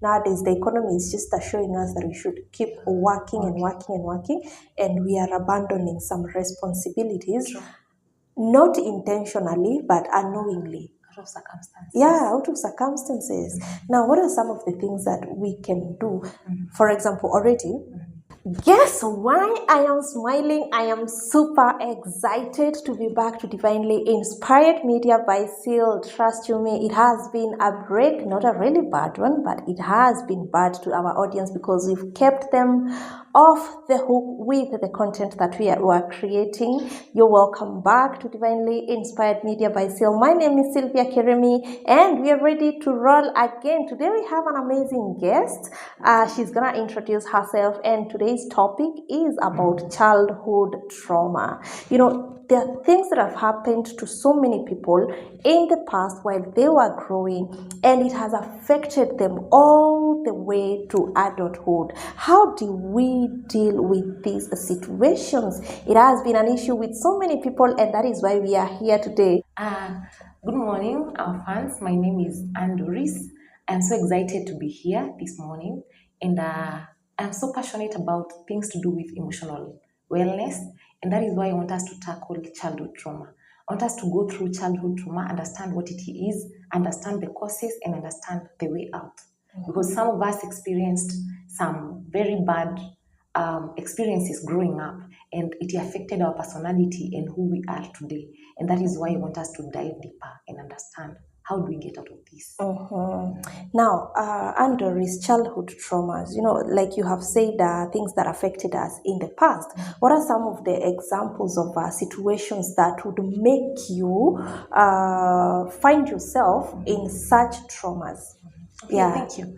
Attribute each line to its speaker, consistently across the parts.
Speaker 1: nowadays the economy is just showing us that we should keep working and working and working, and we are abandoning some responsibilities, not intentionally but unknowingly.
Speaker 2: Out of circumstances.
Speaker 1: Yeah, out of circumstances. Now, what are some of the things that we can do? For example, already, guess why I am smiling? I am super excited to be back to Divinely Inspired Media by Seal. Trust you me, it has been a break, not a really bad one, but it has been bad to our audience because we've kept them off the hook with the content that we are creating. You're welcome back to Divinely Inspired Media by Seal. My name is Sylvia Keremi, and we are ready to roll again. Today we have an amazing guest. She's gonna introduce herself, and today's topic is about childhood trauma. You know, there are things that have happened to so many people in the past while they were growing, and it has affected them all the way to adulthood. How do we deal with these situations? It has been an issue with so many people, and that is why we are here today.
Speaker 2: Good morning, our fans. My name is Doris. I'm so excited to be here this morning, and I'm so passionate about things to do with emotional wellness, and that is why I want us to tackle childhood trauma. I want us to go through childhood trauma, understand what it is, understand the causes, and understand the way out. Because some of us experienced some very bad experiences growing up, and it affected our personality and who we are today. And that is why I want us to dive deeper and understand how do we get out of this.
Speaker 1: Now, under is childhood traumas, you know, like you have said, things that affected us in the past. What are some of the examples of situations that would make you find yourself in such traumas?
Speaker 2: Okay, thank you.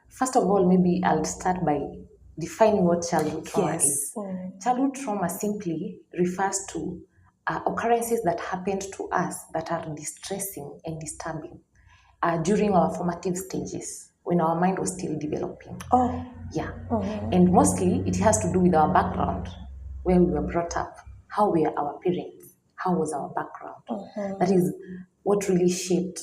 Speaker 2: First of all, maybe I'll start by defining what childhood trauma is. Childhood trauma simply refers to occurrences that happened to us that are distressing and disturbing during our formative stages when our mind was still developing. Yeah. And mostly it has to do with our background, where we were brought up, how were our parents, how was our background. That is what really shaped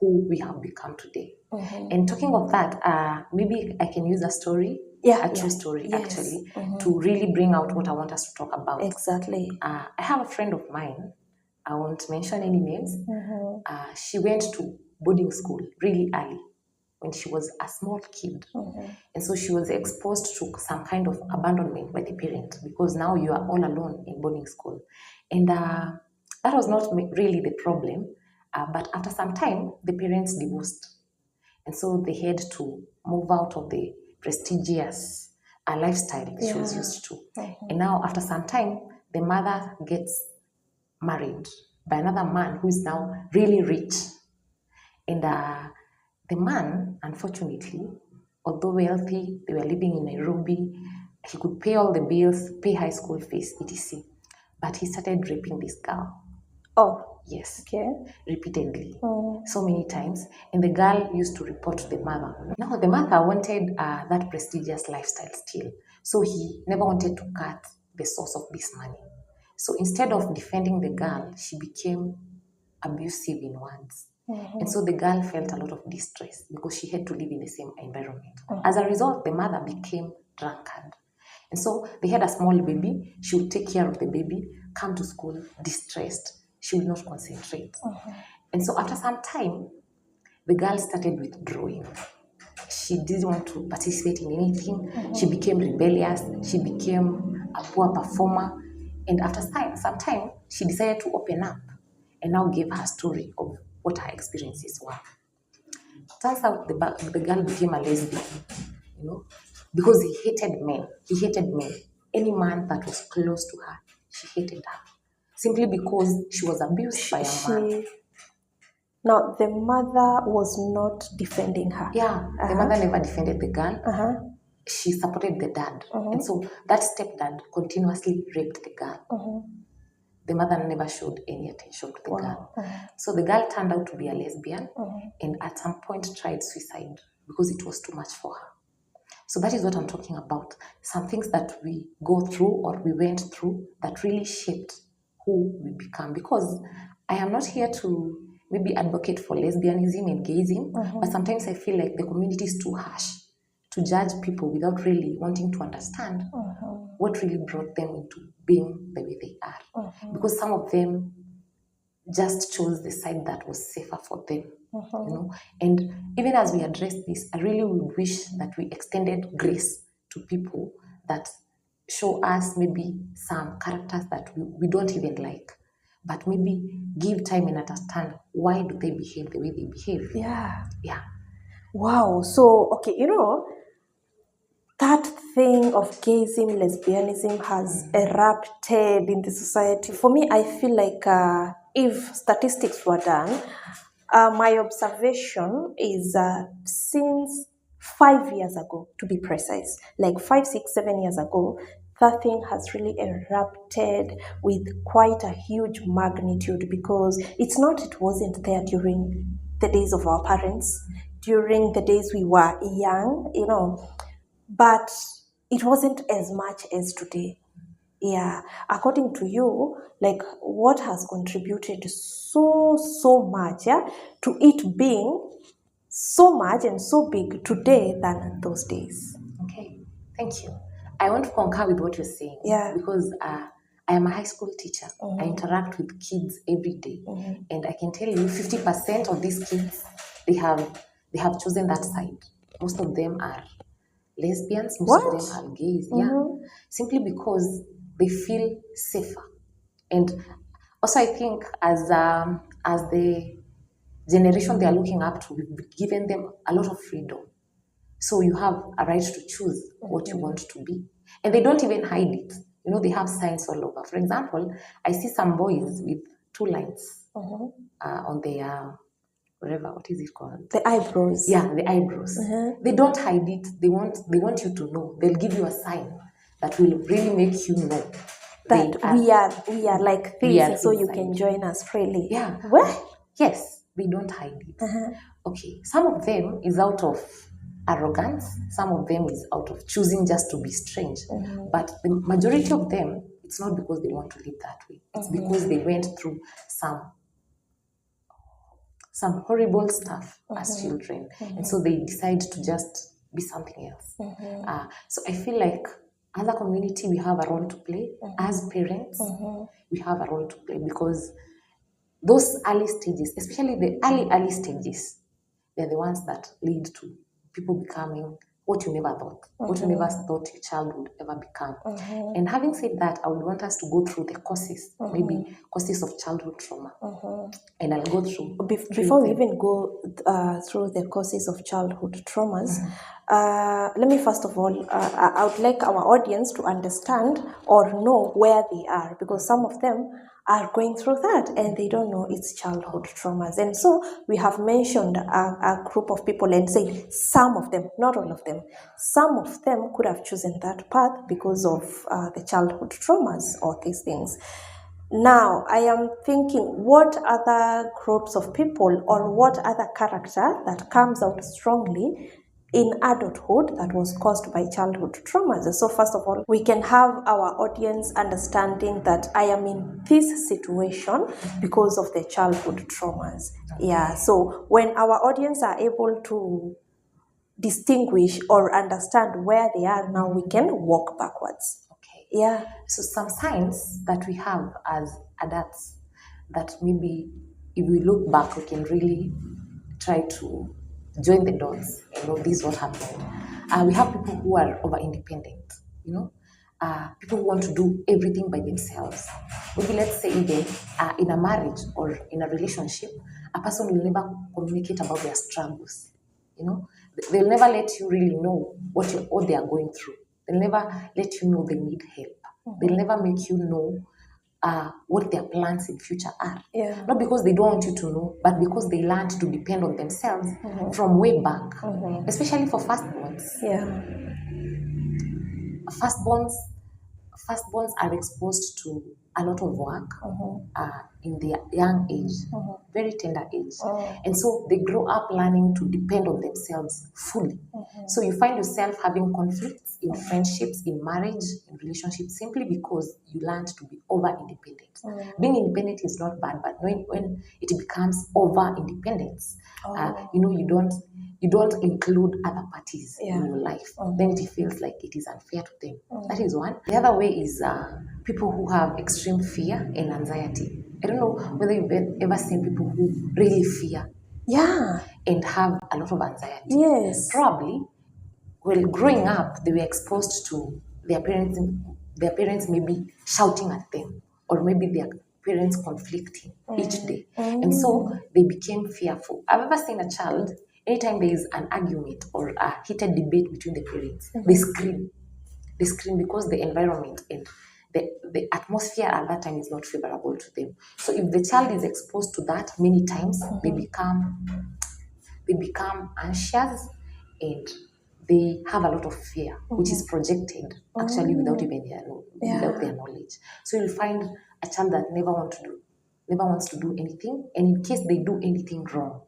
Speaker 2: who we have become today. And talking of that, maybe I can use a story, a true story actually, to really bring out what I want us to talk about.
Speaker 1: Exactly.
Speaker 2: I have a friend of mine, I won't mention any names. She went to boarding school really early when she was a small kid. And so she was exposed to some kind of abandonment by the parent, because now you are all alone in boarding school. And that was not really the problem. But after some time, the parents divorced. And so they had to move out of the prestigious lifestyle she was used to. And now after some time, the mother gets married by another man who is now really rich. And the man, unfortunately, although wealthy, they were living in Nairobi, he could pay all the bills, pay high school fees, etc. But he started raping this girl. Yes.
Speaker 1: Okay.
Speaker 2: Repeatedly. So many times. And the girl used to report to the mother. Now, the mother wanted that prestigious lifestyle still. So he never wanted to cut the source of this money. So instead of defending the girl, she became abusive in words. And so the girl felt a lot of distress because she had to live in the same environment. As a result, the mother became drunkard. And so they had a small baby. She would take care of the baby, come to school distressed. She would not concentrate. And so after some time, the girl started withdrawing. She didn't want to participate in anything. She became rebellious. She became a poor performer. And after some time, she decided to open up and now gave her story of what her experiences were. Turns out the girl became a lesbian, you know, because he hated men. He hated men. Any man that was close to her, she hated her. Simply because she was abused by a man.
Speaker 1: Now, the mother was not defending her.
Speaker 2: Yeah, the mother never defended the girl. She supported the dad. And so that stepdad continuously raped the girl. The mother never showed any attention to the girl. So the girl turned out to be a lesbian and at some point tried suicide because it was too much for her. So that is what I'm talking about. Some things that we go through or we went through that really shaped who we become. Because I am not here to maybe advocate for lesbianism and gayism, but sometimes I feel like the community is too harsh to judge people without really wanting to understand what really brought them into being the way they are. Because some of them just chose the side that was safer for them, you know. And even as we address this, I really would wish that we extended grace to people that show us maybe some characters that we don't even like, but maybe give time and understand why do they behave the way they behave.
Speaker 1: Yeah.
Speaker 2: Yeah.
Speaker 1: Wow. So, okay, that thing of gayism, lesbianism has erupted in the society. For me, I feel like if statistics were done, my observation is since 5 years ago, to be precise, like 5, 6, 7 years ago, that thing has really erupted with quite a huge magnitude because it wasn't there during the days of our parents, during the days we were young, but it wasn't as much as today. Yeah, according to you, like what has contributed so much, yeah, to it being so much and so big today than those days?
Speaker 2: Okay, thank you. I want to concur with what you're saying.
Speaker 1: Yeah.
Speaker 2: Because I am a high school teacher. I interact with kids every day, and I can tell you, 50% of these kids they have chosen that side. Most of them are lesbians. Most
Speaker 1: What?
Speaker 2: of them are gays. Yeah, simply because they feel safer, and also I think as the generation they are looking up to, we've given them a lot of freedom. So you have a right to choose what you want to be. And they don't even hide it. They have signs all over. For example, I see some boys with 2 lines on their, whatever, what is it called?
Speaker 1: The eyebrows.
Speaker 2: Yeah, the eyebrows. They don't hide it. They want you to know. They'll give you a sign that will really make you know
Speaker 1: That we are like
Speaker 2: we are
Speaker 1: this, so you
Speaker 2: inside.
Speaker 1: can join us freely.
Speaker 2: Yeah.
Speaker 1: What?
Speaker 2: Yes, they don't hide it. Okay, some of them is out of arrogance, some of them is out of choosing just to be strange. But the majority of them, it's not because they want to live that way. It's because they went through some horrible stuff as children. And so they decide to just be something else. So I feel like as a community, we have a role to play. As parents, we have a role to play because those early stages, especially the early stages, they're the ones that lead to people becoming what you never thought, what you never thought your child would ever become. And having said that, I would want us to go through the causes, maybe causes of childhood trauma. And I'll go through.
Speaker 1: Before we even go through the causes of childhood traumas, let me first of all, I would like our audience to understand or know where they are, because some of them are going through that and they don't know it's childhood traumas. And so we have mentioned a group of people and say some of them, not all of them, some of them could have chosen that path because of the childhood traumas or these things. Now, I am thinking, what other groups of people or what other character that comes out strongly in adulthood that was caused by childhood traumas? So first of all, we can have our audience understanding that I am in this situation because of the childhood traumas. Yeah, so when our audience are able to distinguish or understand where they are now, we can walk backwards.
Speaker 2: Okay.
Speaker 1: Yeah.
Speaker 2: So some signs that we have as adults that maybe if we look back, we can really try to join the dots and know this is what happened. We have people who are over independent, people who want to do everything by themselves. Maybe let's say even in a marriage or in a relationship, a person will never communicate about their struggles. They'll never let you really know what they are going through. They'll never let you know they need help. They'll never make you know what their plans in future are.
Speaker 1: Yeah.
Speaker 2: Not because they don't want you to know, but because they learned to depend on themselves from way back, especially for firstborns.
Speaker 1: Yeah.
Speaker 2: Firstborns are exposed to a lot of work in their young age, very tender age. And so they grow up learning to depend on themselves fully. So you find yourself having conflicts in friendships, in marriage, in relationships, simply because you learned to be over independent. Being independent is not bad, but when it becomes over independence, you don't include other parties in your life. Then it feels like it is unfair to them. That is one. The other way is people who have extreme fear and anxiety. I don't know whether you've ever seen people who really fear and have a lot of anxiety.
Speaker 1: Yes.
Speaker 2: Probably, well, growing up, they were exposed to their parents maybe shouting at them, or maybe their parents conflicting each day. And so they became fearful. I've ever seen a child, anytime there is an argument or a heated debate between the parents, they scream. They scream because the environment and the atmosphere at that time is not favorable to them. So if the child is exposed to that many times, they become anxious and they have a lot of fear, which is projected actually without even without their knowledge. So you'll find a child that never wants to do anything, and in case they do anything wrong,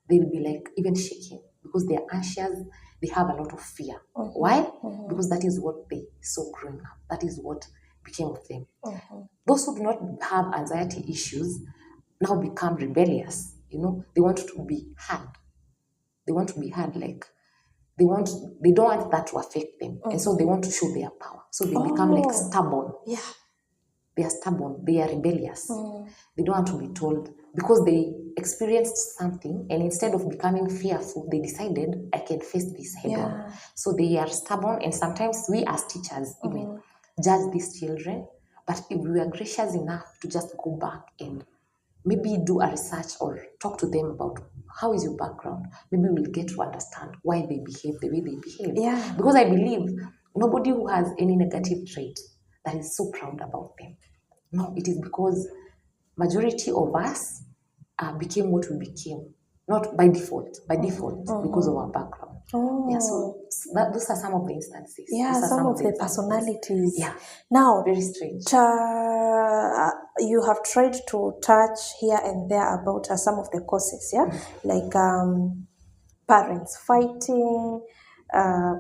Speaker 2: they'll be like even shaking because they're anxious. They have a lot of fear. Why? Because that is what they saw growing up. That is what became of them. Those who do not have anxiety issues now become rebellious. They want to be heard. They want to be heard, like they don't want that to affect them. And so they want to show their power. So they become like stubborn.
Speaker 1: Yeah.
Speaker 2: They are stubborn. They are rebellious. They don't want to be told because they experienced something, and instead of becoming fearful, they decided, I can face this head on. So they are stubborn, and sometimes we as teachers even judge these children. But if we are gracious enough to just go back and maybe do a research or talk to them about how is your background, maybe we'll get to understand why they behave the way they behave. Because I believe nobody who has any negative trait that is so proud about them. No, it is because majority of us became what we became, not by default, because of our background. So those are some of the instances.
Speaker 1: Yeah,
Speaker 2: Those are
Speaker 1: some of the
Speaker 2: examples.
Speaker 1: personalities.
Speaker 2: Yeah,
Speaker 1: Now,
Speaker 2: very strange.
Speaker 1: You have tried to touch here and there about some of the causes, like parents fighting,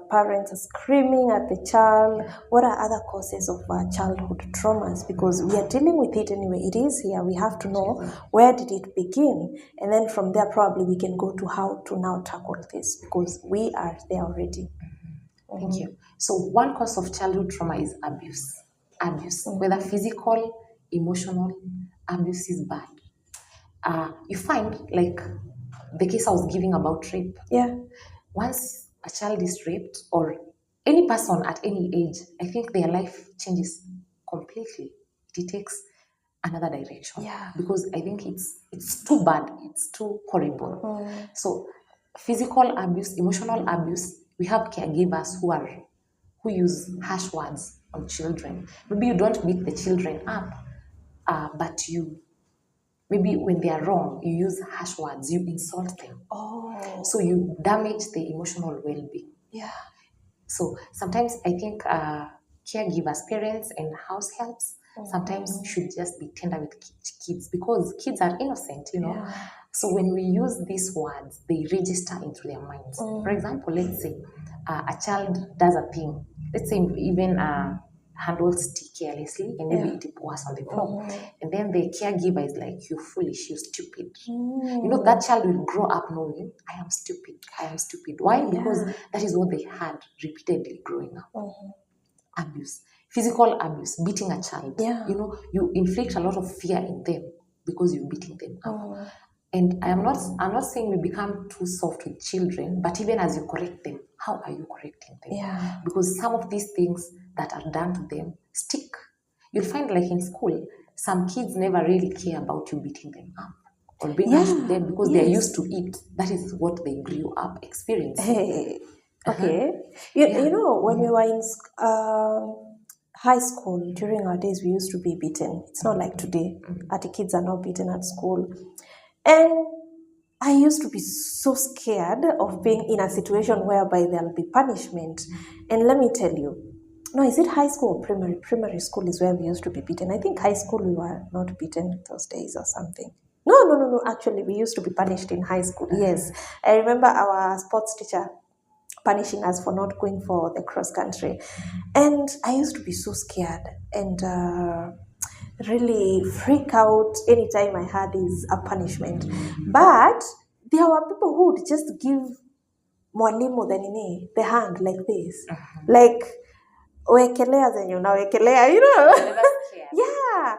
Speaker 1: parents screaming at the child. What are other causes of childhood traumas? Because we are dealing with it anyway. It is here. We have to know where did it begin, and then from there probably we can go to how to now tackle this, because we are there already.
Speaker 2: Thank you. So one cause of childhood trauma is abuse. Whether physical, emotional, abuse is bad. You find, like the case I was giving about rape. Once a child is raped, or any person at any age, I think their life changes completely. It takes another direction. Because I think it's too bad. It's too horrible. So physical abuse, emotional abuse, we have caregivers who use harsh words on children. Maybe you don't beat the children up, but maybe when they are wrong, you use harsh words, you insult them. So you damage the emotional well-being. So sometimes I think caregivers, parents, and house helps sometimes should just be tender with kids, because kids are innocent, So when we use these words, they register into their minds. For example, let's say a child does a thing. Let's say even handles tea carelessly, and maybe it pours on the floor. And then the caregiver is like, you foolish, you stupid. That child will grow up knowing, I am stupid. Why? Because that is what they had repeatedly growing up. Abuse, physical abuse, beating a child. You inflict a lot of fear in them because you're beating them up. And I'm not saying we become too soft with children, but even as you correct them, how are you correcting them? Because some of these things that are done to them stick. You'll find, like in school, some kids never really care about you beating them up or being harsh to them, because they're used to it. That is what they grew up experiencing.
Speaker 1: Okay. You know, when we were in high school, during our days, we used to be beaten. It's not like today. The kids are not beaten at school. And I used to be so scared of being in a situation whereby there'll be punishment. And let me tell you, No, is it high school or primary? Primary school is where we used to be beaten. I think high school we were not beaten those days or something. No, no, no, no. Actually, we used to be punished in high school. Yes. I remember our sports teacher punishing us for not going for the cross country. And I used to be so scared and really freak out anytime I had is a punishment. But there were people who would just give mwalimu the hand like this. Like, wekelea zenye unawekelea, you know?
Speaker 2: Never scared.
Speaker 1: Yeah.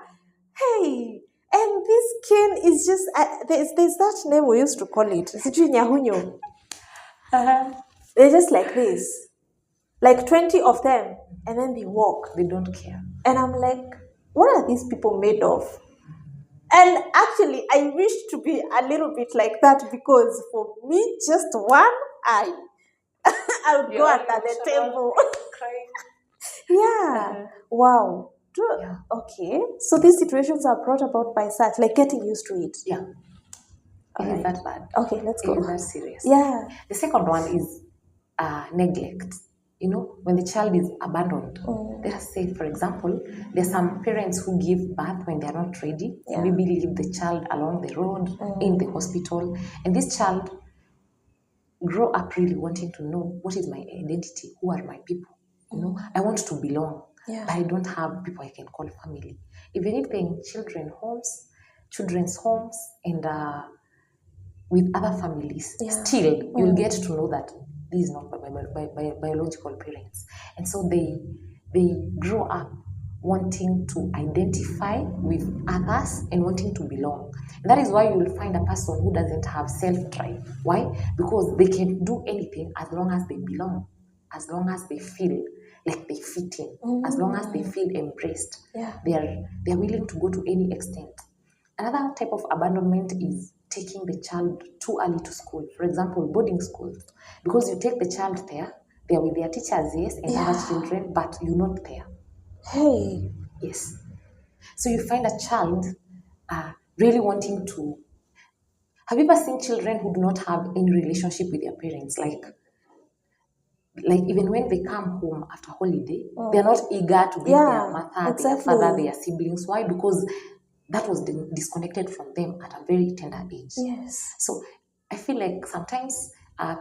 Speaker 1: Hey. And this cane is just, there's that name we used to call it. Sijui nyahunyo. They're just like this. Like 20 of them. And then they walk.
Speaker 2: They don't care.
Speaker 1: And I'm like, what are these people made of? And actually, I wish to be a little bit like that because for me, just one eye, I would go under the table. Yeah. Wow.
Speaker 2: Yeah.
Speaker 1: Okay. So these situations are brought about by such, like getting used to it.
Speaker 2: Yeah. It is
Speaker 1: Alright.
Speaker 2: that bad.
Speaker 1: Okay, let's go.
Speaker 2: It is that serious.
Speaker 1: Yeah.
Speaker 2: The second one is neglect. You know, when the child is abandoned. Let us say, for example, there's some parents who give birth when they are not ready,
Speaker 1: Yeah.
Speaker 2: maybe leave the child along the road, in the hospital, and this child grow up really wanting to know what is my identity, who are my people. You know, I want to belong,
Speaker 1: Yeah.
Speaker 2: but I don't have people I can call family. Even if they're in children's homes, and with other families,
Speaker 1: Yeah.
Speaker 2: still you'll get to know that this is not by biological parents, and so they grow up wanting to identify with others and wanting to belong. And that is why you will find a person who doesn't have self-drive. Why? Because they can do anything as long as they belong, as long as they feel like they fit in, as long as they feel embraced.
Speaker 1: Yeah.
Speaker 2: They're willing to go to any extent. Another type of abandonment is taking the child too early to school. For example, boarding schools. Because you take the child there, they're with their teachers, yes, and other children, but you're not there.
Speaker 1: Hey.
Speaker 2: Yes. So you find a child really wanting to. Have you ever seen children who do not have any relationship with their parents? Like even when they come home after holiday, they're not eager to meet their mother, their father, their siblings. Why? Because that was disconnected from them at a very tender age.
Speaker 1: Yes.
Speaker 2: So I feel like sometimes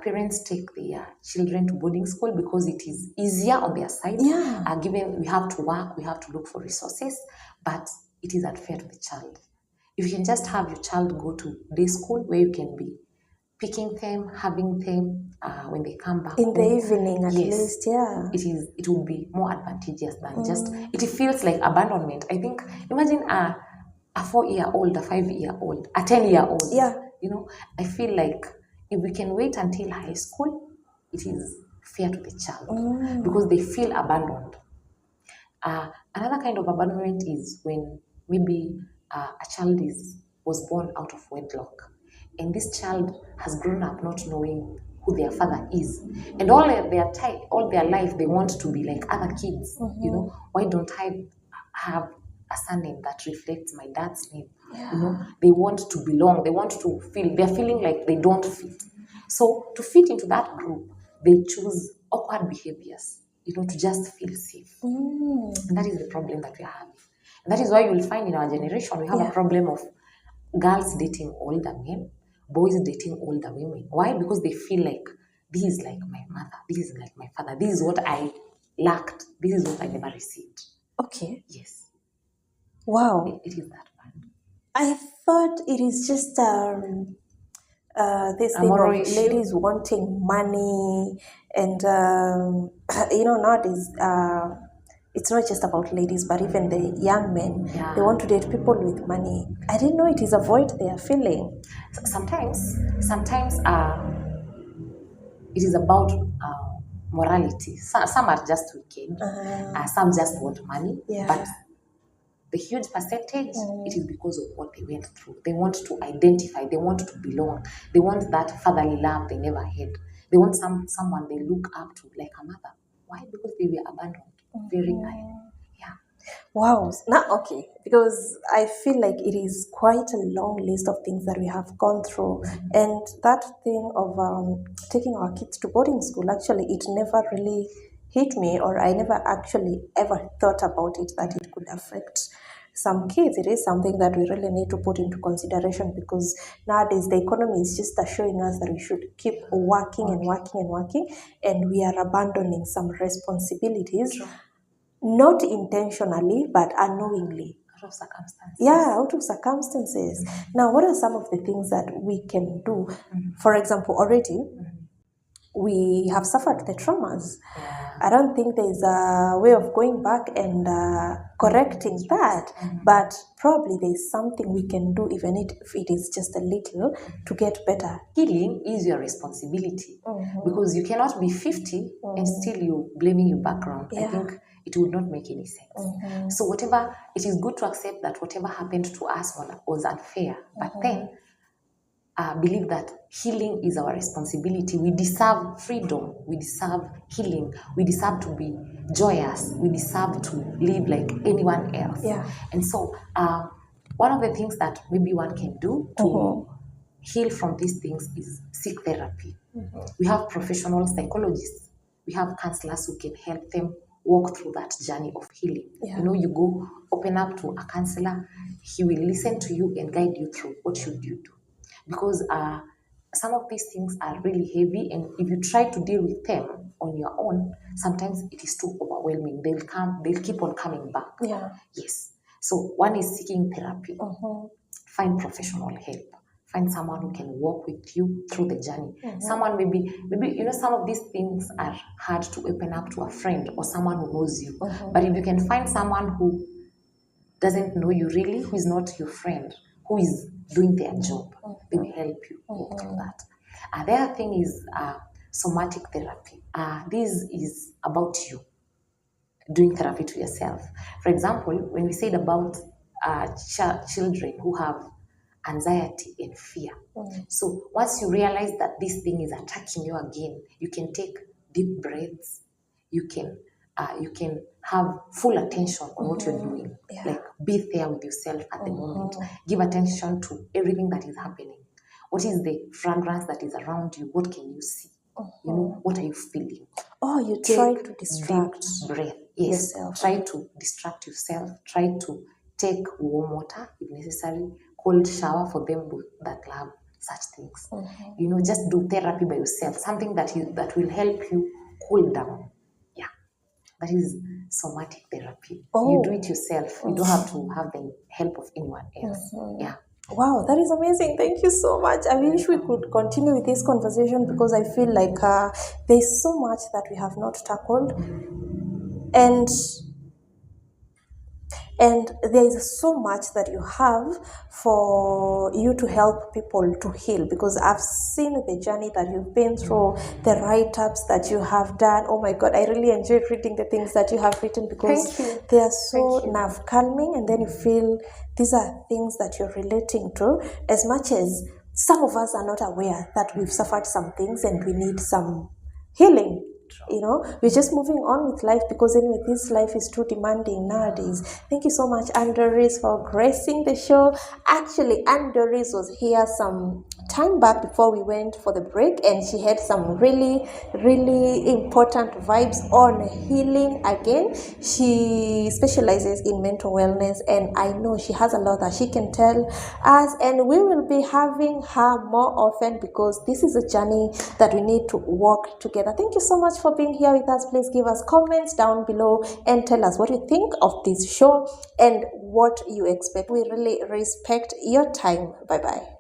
Speaker 2: parents take their children to boarding school because it is easier on their side.
Speaker 1: Yeah.
Speaker 2: Given we have to work, we have to look for resources, but it is unfair to the child. If you can just have your child go to day school where you can be picking them, having them when they come back
Speaker 1: In the
Speaker 2: home,
Speaker 1: evening, at
Speaker 2: yes,
Speaker 1: least, yeah.
Speaker 2: it will be more advantageous than just it feels like abandonment. I think imagine a 4-year-old, a 5-year-old, a 10-year-old.
Speaker 1: Yeah.
Speaker 2: You know, I feel like if we can wait until high school, it is fair to the child because they feel abandoned. Another kind of abandonment is when maybe a child was born out of wedlock, and this child has grown up not knowing who their father is, and all their life they want to be like other kids. You know, why don't I have a surname that reflects my dad's name? You know, they want to belong. They want to feel. They're feeling like they don't fit. So to fit into that group, they choose awkward behaviors. You know, to just feel safe. And that is the problem that we are having. And that is why you will find in our generation we have a problem of girls dating older men, boys dating older women. Why? Because they feel like this is like my mother, this is like my father, this is what I lacked, this is what I never received.
Speaker 1: Okay.
Speaker 2: Yes.
Speaker 1: Wow.
Speaker 2: It is that bad.
Speaker 1: I thought it is just this thing of ladies wanting money and nowadays it's not just about ladies but even the young men, they want to date people with money. I didn't know it is a void they are feeling.
Speaker 2: Sometimes it is about morality. Some are just wicked, some just want money, but the huge percentage, it is because of what they went through. They want to identify, they want to belong, they want that fatherly love they never had. They want someone they look up to like a mother. Why? Because they were abandoned very early. Yeah.
Speaker 1: Wow. Now, okay, because I feel like it is quite a long list of things that we have gone through, and that thing of taking our kids to boarding school, actually, it never really hit me, or I never actually ever thought about it, that it could affect some kids. It is something that we really need to put into consideration, because nowadays the economy is just showing us that we should keep working and working and working, and we are abandoning some responsibilities, not intentionally but unknowingly.
Speaker 2: Out of circumstances.
Speaker 1: Yeah, out of circumstances. Now, what are some of the things that we can do? For example, already we have suffered the traumas. I don't think there's a way of going back and correcting that, but probably there's something we can do, even if it is just a little, to get better.
Speaker 2: Healing is your responsibility, because you cannot be 50 and still you blaming your background. I think it would not make any sense. So whatever, it is good to accept that whatever happened to us was unfair, but then believe that healing is our responsibility. We deserve freedom. We deserve healing. We deserve to be joyous. We deserve to live like anyone else.
Speaker 1: Yeah.
Speaker 2: And so one of the things that maybe one can do to heal from these things is seek therapy. We have professional psychologists. We have counselors who can help them walk through that journey of healing.
Speaker 1: Yeah.
Speaker 2: You know, you go open up to a counselor. He will listen to you and guide you through what should you do. Because some of these things are really heavy, and if you try to deal with them on your own, sometimes it is too overwhelming. They'll keep on coming back.
Speaker 1: Yeah.
Speaker 2: Yes. So one is seeking therapy. Find professional help. Find someone who can walk with you through the journey. Someone maybe you know, some of these things are hard to open up to a friend or someone who knows you. But if you can find someone who doesn't know you really, who is not your friend, who is doing their job, they will help you walk through that. The other thing is somatic therapy. This is about you doing therapy to yourself. For example, when we said about children who have anxiety and fear. So once you realize that this thing is attacking you again, you can take deep breaths. You can have full attention on what you're doing. Like, be there with yourself at the moment. Give attention to everything that is happening. What is the fragrance that is around you? What can you see? You know, what are you feeling?
Speaker 1: Oh, you try to distract
Speaker 2: Deep breath. Yes.
Speaker 1: yourself.
Speaker 2: Try to distract yourself. Try to take warm water if necessary. Cold shower for them that love such things. You know, just do therapy by yourself. Something that will help you cool down. Yeah. That is somatic therapy. You do it yourself. You don't have to have the help of anyone else. Yeah.
Speaker 1: Wow, that is amazing. Thank you so much. I wish we could continue with this conversation, because I feel like there's so much that we have not tackled. And there is so much that you have for you to help people to heal, because I've seen the journey that you've been through, the write-ups that you have done. Oh my God, I really enjoyed reading the things that you have written, because they are so nerve calming, and then you feel these are things that you're relating to, as much as some of us are not aware that we've suffered some things and we need some healing. You know, we're just moving on with life, because anyway, this life is too demanding nowadays. Thank you so much, Anne Doris, for gracing the show. Actually, Anne Doris was here some time back before we went for the break, and she had some really, really important vibes on healing again. She specializes in mental wellness, and I know she has a lot that she can tell us, and we will be having her more often, because this is a journey that we need to walk together. Thank you so much for being here with us. Please give us comments down below and tell us what you think of this show and what you expect. We really respect your time. Bye bye.